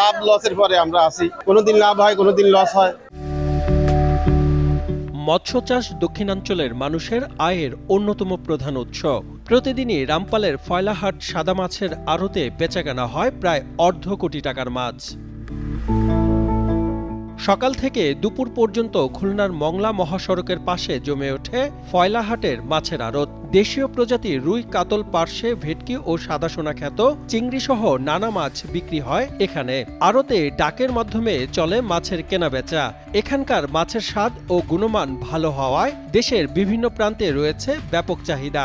লাভ লসের পরে আমরা আছি, কোনোদিন লাভ হয় কোনোদিন লস হয়। মৎস্য চাষ দক্ষিণাঞ্চলের মানুষের আয়ের অন্যতম প্রধান উৎস। প্রতিদিনই রামপালের ফয়লাহাট সাদা মাছের আড়তে বেচাকেনা হয় প্রায় $250 কোটি টাকার মাছ। সকাল থেকে দুপুর পর্যন্ত খুলনার মংলা মহাসড়কের পাশে জমে ওঠে ফয়লাহাটের মাছের আড়ত। দেশীয় প্রজাতির রুই, কাতল, পার্শে, ভেটকি ও সাদাসোনা খ্যাত চিংড়ি সহ নানা মাছ বিক্রি হয় এখানে। আড়তে ডাকের মাধ্যমে চলে মাছের কেনাবেচা। এখানকার মাছের স্বাদ ও গুণমান ভালো হওয়ায় দেশের বিভিন্ন প্রান্তে রয়েছে ব্যাপক চাহিদা।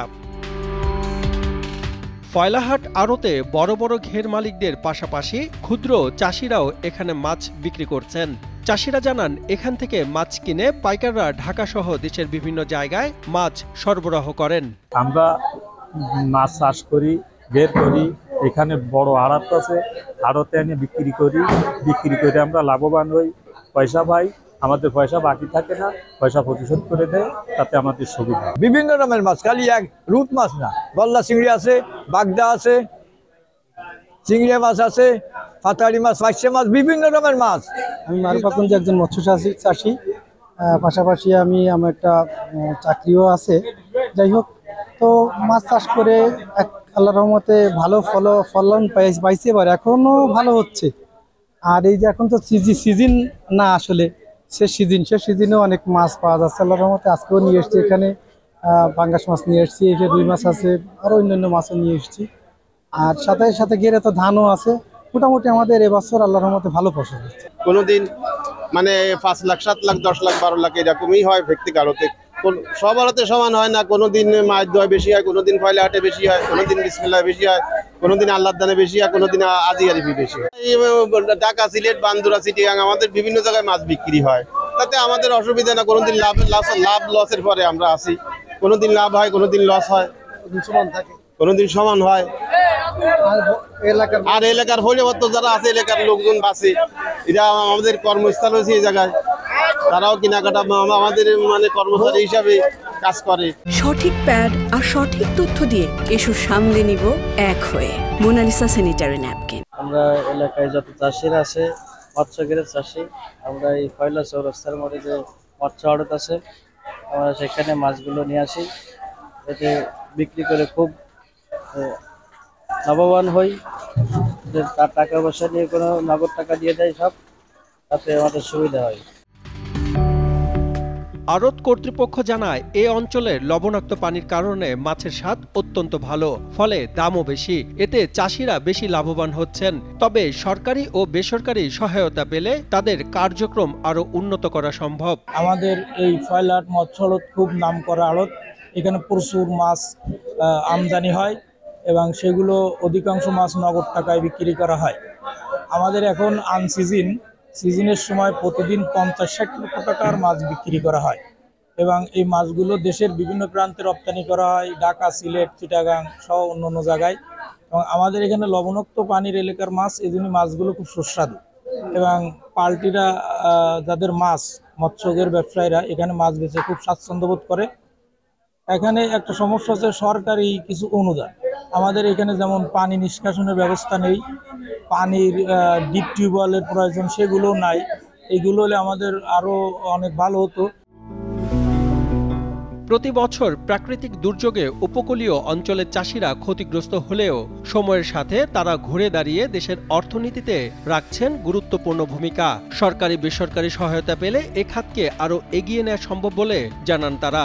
ফয়লাহাট আড়তে বড় বড় ঘের মালিকদের পাশাপাশি ক্ষুদ্র চাষিরাও এখানে মাছ বিক্রি করছেন। চাষিরা জানান, এখান থেকে মাছ কিনে পাইকাররা ঢাকা সহ দেশের বিভিন্ন জায়গায় মাছ সরবরাহ করেন। আমরা মাছ চাষ করি, বের করি, এখানে বড় আড়ত আছে, আড়তে এনে বিক্রি করে আমরা লাভবান হই, পয়সা পাই। আমাদের পয়সা বাকি থাকে না, পয়সা পরিশোধ করে দেয়, তাতে আমাদের সুবিধা। বিভিন্ন রকমের মাছ, খালি এক রুট মাছ না, গলদা চিংড়ি আছে, বাগদা আছে, চিংড়ি মাছ আছে, পাতাড়ি মাছ, পাইসে মাছ, বিভিন্ন রকমের মাছ। আমি মারুফাকুঞ্জ একজন মৎস্য চাষি, পাশাপাশি আমার একটা চাকরিও আছে। যাই হোক, তো মাছ চাষ করে আল্লাহর রহমতে ভালো ফলন পাইছে, এবার এখনো ভালো হচ্ছে। আর এই যে এখন তো সিজন না, আসলে সে সিজনেও অনেক মাছ পাওয়া যাচ্ছে আল্লাহর রহমতে। আজকেও নিয়ে এসছি এখানে পাঙ্গাস মাছ নিয়ে এসছি, এখানে রুই মাছ আছে, আরও অন্যান্য মাছও নিয়ে এসছি। আর সাথে সাথে ঘেরে তো ধানও আছে। মোটামুটি আমাদের এবছর আল্লাহর রহমতে ভালো ফসল হচ্ছে। কোনোদিন মানে 5 লাখ, 7 লাখ, 10 লাখ, 12 লাখ এরকমই হয় ব্যক্তিগত আড়তে। সব আড়তে সমান হয় না, কোনোদিন মাছ দোয়া বেশি হয়, কোনোদিন ফয়লাহাটে বেশি হয়, কোনোদিন বিসমিল্লাহ বেশি হয়, কোনোদিন আল্লাহর দানে বেশি হয়, কোনোদিন আজি আরিফি বেশি হয়। ঢাকা, সিলেট, বান্দুরা, চিটিগাং আমাদের বিভিন্ন জায়গায় মাছ বিক্রি হয়, তাতে আমাদের অসুবিধা না। কোনোদিন লাভ লসের পরে আমরা আছি, কোনোদিন লাভ হয় কোনোদিন লস হয়, কোনোদিন সমান হয়। আর এলাকার পরিবর্তন যারা আছে, এলাকার লোকজন বাসে, এরা আমাদের কর্মস্থল হয়েছে এই জায়গায়, তারাও কেনাকাটা আমাদের মানে কর্মচারী হিসাবে কাজ করে। সঠিক প্যাড আর সঠিক তথ্য দিয়ে এসো সামলে নিব এক হয়ে। Monalisa sanitary napkin. আমরা এলাকায় যত চাষিরা আছে, মৎস্যগেরের চাষি, আমরা এই ফয়লা চৌরাস্তার মোড়ে যে মৎস্য আড়ত আছে, আমরা সেখানে মাছগুলো নিয়ে আসি। এতে বিক্রি করে খুব লাভবান হই। যে তার টাকা পয়সা নিয়ে কোনো নগদ টাকা দিয়ে দেয় সব, তাতে আমাদের সুবিধা হয়। আড়ত কর্তৃপক্ষ জানায়, এ অঞ্চলের লবণাক্ত পানির কারণে মাছের স্বাদ অত্যন্ত ভালো, ফলে দামও বেশি। এতে চাষিরা বেশি লাভবান হচ্ছেন। তবে সরকারি ও বেসরকারি সহায়তা পেলে তাদের কার্যক্রম আরো উন্নত করা সম্ভব। আমাদের এই ফয়লাহাট মৎস্য আড়ত খুব নামকরা আড়ত। এখানে প্রচুর মাছ আমদানি হয় এবং সেগুলো অধিকাংশ মাছ নগদ টাকায় বিক্রি করা হয়। আমাদের এখন সিজনের সময় প্রতিদিন 50-60 লক্ষ টাকার মাছ বিক্রি করা হয় এবং এই মাছগুলো দেশের বিভিন্ন প্রান্তে রপ্তানি করা হয়, ঢাকা, সিলেট, চিটাগাং সহ অন্য জায়গায়। এবং আমাদের এখানে লবণাক্ত পানির এলাকার মাছ, এই জন্য মাছগুলো খুব সুস্বাদু। এবং পাল্টিরা যাদের মাছ, মৎস্যের ব্যবসায়ীরা এখানে মাছ বেচে খুব স্বাচ্ছন্দ্য বোধ করে। এখানে একটা সমস্যা হচ্ছে সরকারি কিছু অনুদান। আমাদের এখানে যেমন পানি নিষ্কাশনের ব্যবস্থা নেই, পানির ডিপ টিউবওয়েলের প্রয়োজন সেগুলো নাই। এগুলো হলে আমাদের আরো অনেক ভালো হতো। প্রতি বছর প্রাকৃতিক দুর্যোগে উপকূলীয় অঞ্চলের চাষিরা ক্ষতিগ্রস্ত হলেও সময়ের সাথে তারা ঘুরে দাঁড়িয়ে দেশের অর্থনীতিতে রাখছেন গুরুত্বপূর্ণ ভূমিকা। সরকারি বেসরকারি সহায়তা পেলে এ খাতকে আরো এগিয়ে নেওয়া সম্ভব বলে জানান তারা।